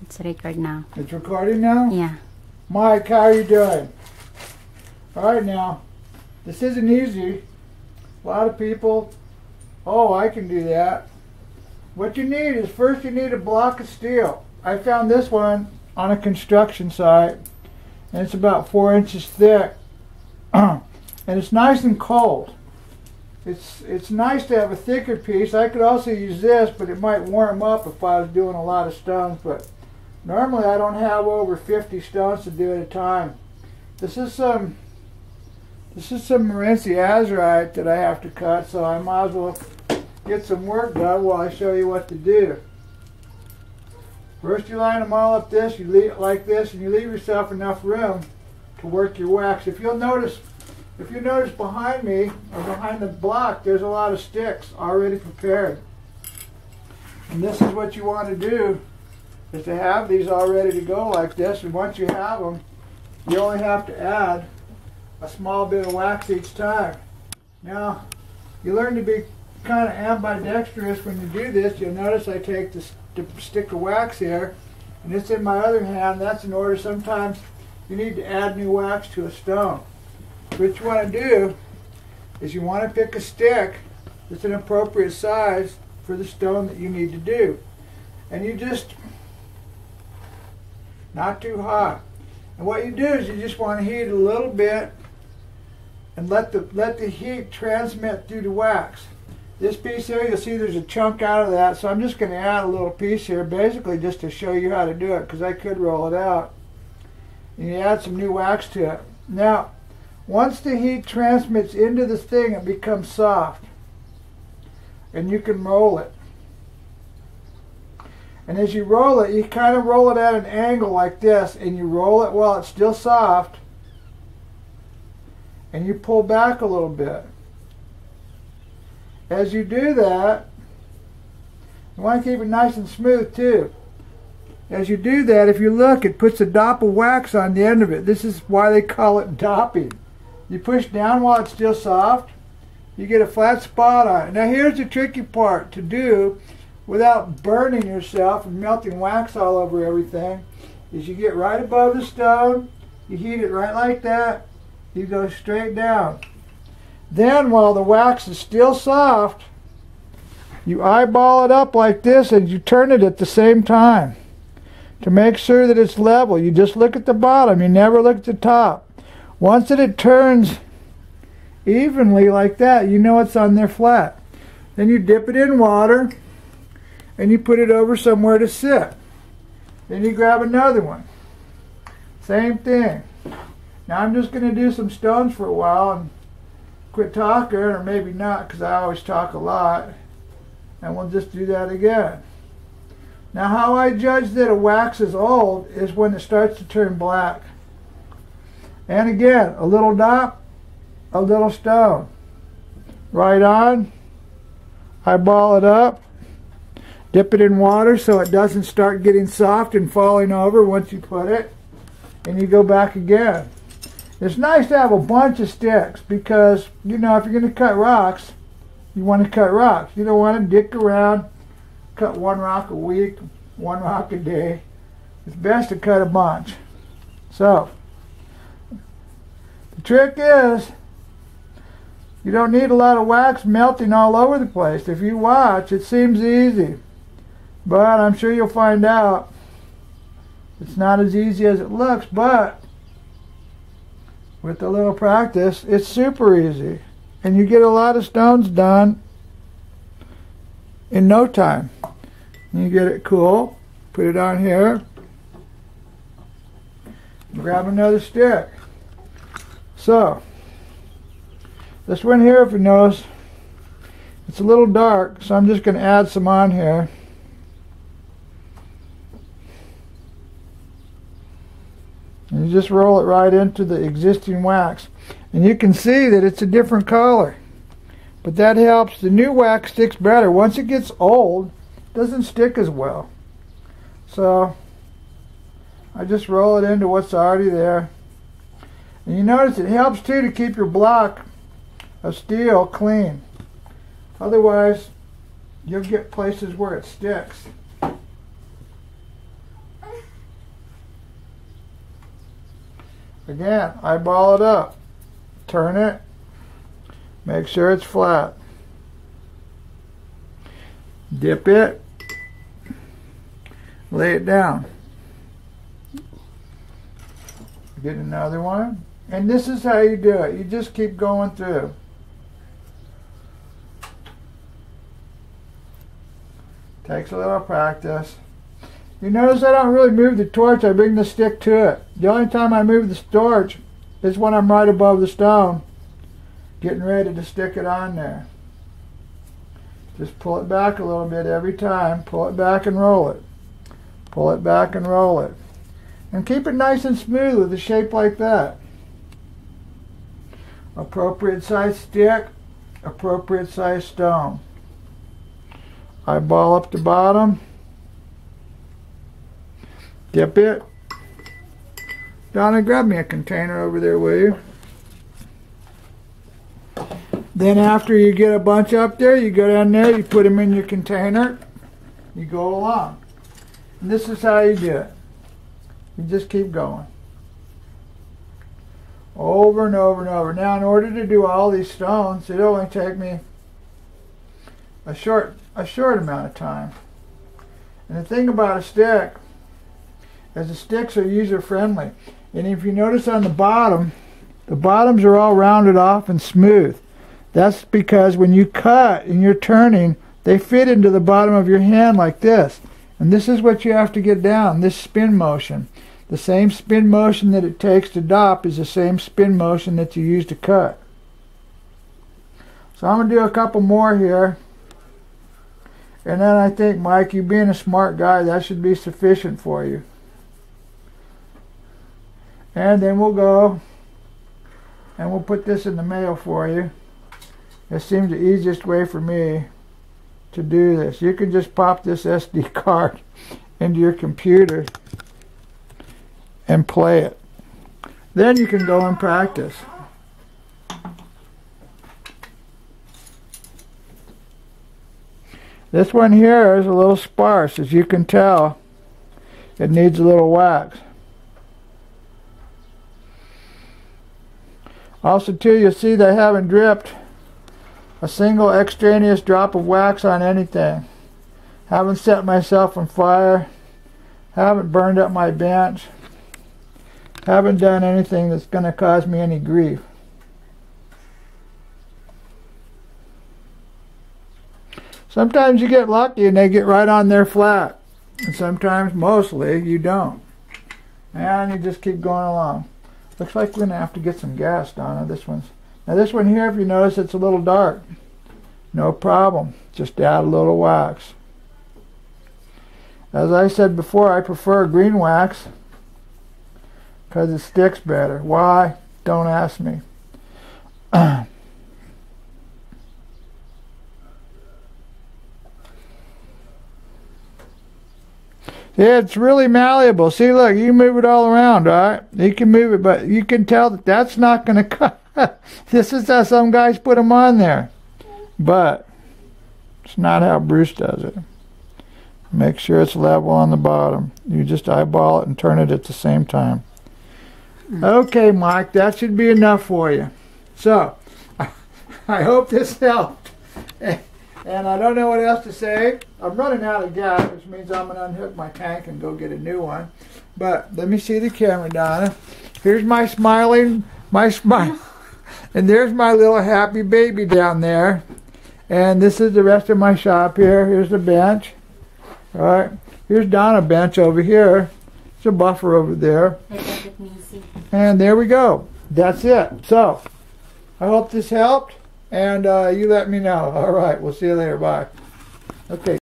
It's record now. It's recording now? Yeah. Mike, how are you doing? Alright now, this isn't easy. A lot of people, oh, I can do that. What you need is, first you need a block of steel. I found this one on a construction site, and it's about 4 inches thick. And it's nice and cold. It's nice to have a thicker piece. I could also use this, but it might warm up if I was doing a lot of stones. But normally I don't have over 50 stones to do at a time. This is some Morenci azurite that I have to cut, so I might as well get some work done while I show you what to do. First you line them all up this, you leave it like this, and you leave yourself enough room to work your wax. If you notice behind me, or behind the block, there's a lot of sticks already prepared. And this is what you want to do, is to have these all ready to go like this, and once you have them, you only have to add a small bit of wax each time. Now, you learn to be kind of ambidextrous when you do this. You'll notice I take the stick of wax here, and it's in my other hand. That's in order. Sometimes you need to add new wax to a stone. What you want to do is you want to pick a stick that's an appropriate size for the stone that you need to do. And you just, not too hot. And what you do is you just want to heat it a little bit and let the heat transmit through the wax. This piece here, you'll see there's a chunk out of that, so I'm just going to add a little piece here, basically just to show you how to do it, because I could roll it out. And you add some new wax to it. Now, once the heat transmits into this thing, it becomes soft. And you can roll it. And as you roll it, you kind of roll it at an angle like this, and you roll it while it's still soft, and you pull back a little bit. As you do that, you want to keep it nice and smooth too. As you do that, if you look, it puts a dop of wax on the end of it. This is why they call it dopping. You push down while it's still soft, you get a flat spot on it. Now here's the tricky part to do without burning yourself and melting wax all over everything, is you get right above the stone, you heat it right like that, you go straight down. Then while the wax is still soft, you eyeball it up like this and you turn it at the same time to make sure that it's level. You just look at the bottom, you never look at the top. Once it turns evenly like that, you know it's on there flat. Then you dip it in water and you put it over somewhere to sit. Then you grab another one. Same thing. Now I'm just going to do some stones for a while and quit talking, or maybe not, because I always talk a lot. And we'll just do that again. Now how I judge that a wax is old is when it starts to turn black. And again, a little dot, a little stone. Right on, eyeball it up, dip it in water so it doesn't start getting soft and falling over once you put it, and you go back again. It's nice to have a bunch of sticks because, you know, if you're going to cut rocks, you want to cut rocks. You don't want to dick around, cut one rock a week, one rock a day. It's best to cut a bunch. So, the trick is, you don't need a lot of wax melting all over the place. If you watch, it seems easy. But I'm sure you'll find out it's not as easy as it looks, but with a little practice, it's super easy. And you get a lot of stones done in no time. You get it cool, put it on here, grab another stick. So, this one here, if you notice, it's a little dark, so I'm just going to add some on here. And you just roll it right into the existing wax. And you can see that it's a different color. But that helps. The new wax sticks better. Once it gets old, it doesn't stick as well. So, I just roll it into what's already there. And you notice it helps too to keep your block of steel clean. Otherwise, you'll get places where it sticks. Again, eyeball it up. Turn it. Make sure it's flat. Dip it. Lay it down. Get another one. And this is how you do it. You just keep going through. Takes a little practice. You notice I don't really move the torch. I bring the stick to it. The only time I move the torch is when I'm right above the stone, getting ready to stick it on there. Just pull it back a little bit every time. Pull it back and roll it. Pull it back and roll it. And keep it nice and smooth with a shape like that. Appropriate size stick, appropriate size stone. Eyeball up the bottom. Dip it. Donna, grab me a container over there, will you? Then after you get a bunch up there, you go down there, you put them in your container, you go along. And this is how you do it. You just keep going. Over and over and over. Now, in order to do all these stones, it'll only take me a short amount of time. And the thing about a stick is the sticks are user-friendly. And if you notice on the bottoms are all rounded off and smooth. That's because when you cut and you're turning, they fit into the bottom of your hand like this. And this is what you have to get down, this spin motion. The same spin motion that it takes to dop is the same spin motion that you use to cut. So I'm going to do a couple more here. And then I think, Mike, you being a smart guy, that should be sufficient for you. And then we'll go and we'll put this in the mail for you. It seems the easiest way for me to do this. You can just pop this SD card into your computer and play it. Then you can go and practice. This one here is a little sparse. As you can tell, it needs a little wax. Also too, you'll see they haven't dripped a single extraneous drop of wax on anything. Haven't set myself on fire. Haven't burned up my bench. Haven't done anything that's going to cause me any grief. Sometimes you get lucky and they get right on there flat. And sometimes, mostly, you don't. And you just keep going along. Looks like we're going to have to get some gas, Donna. Now this one here, if you notice, it's a little dark. No problem. Just add a little wax. As I said before, I prefer green wax because it sticks better. Why? Don't ask me. Yeah, it's really malleable. See, look, you move it all around, right? You can move it, but you can tell that that's not going to cut. This is how some guys put them on there. But it's not how Bruce does it. Make sure it's level on the bottom. You just eyeball it and turn it at the same time. Okay, Mike, that should be enough for you. So, I hope this helped. And I don't know what else to say. I'm running out of gas, which means I'm going to unhook my tank and go get a new one. But let me see the camera, Donna. Here's my smile. And there's my little happy baby down there. And this is the rest of my shop here. Here's the bench. All right. Here's Donna's bench over here. There's a buffer over there. And there we go. That's it. So, I hope this helped. And you let me know. All right. We'll see you later. Bye. Okay.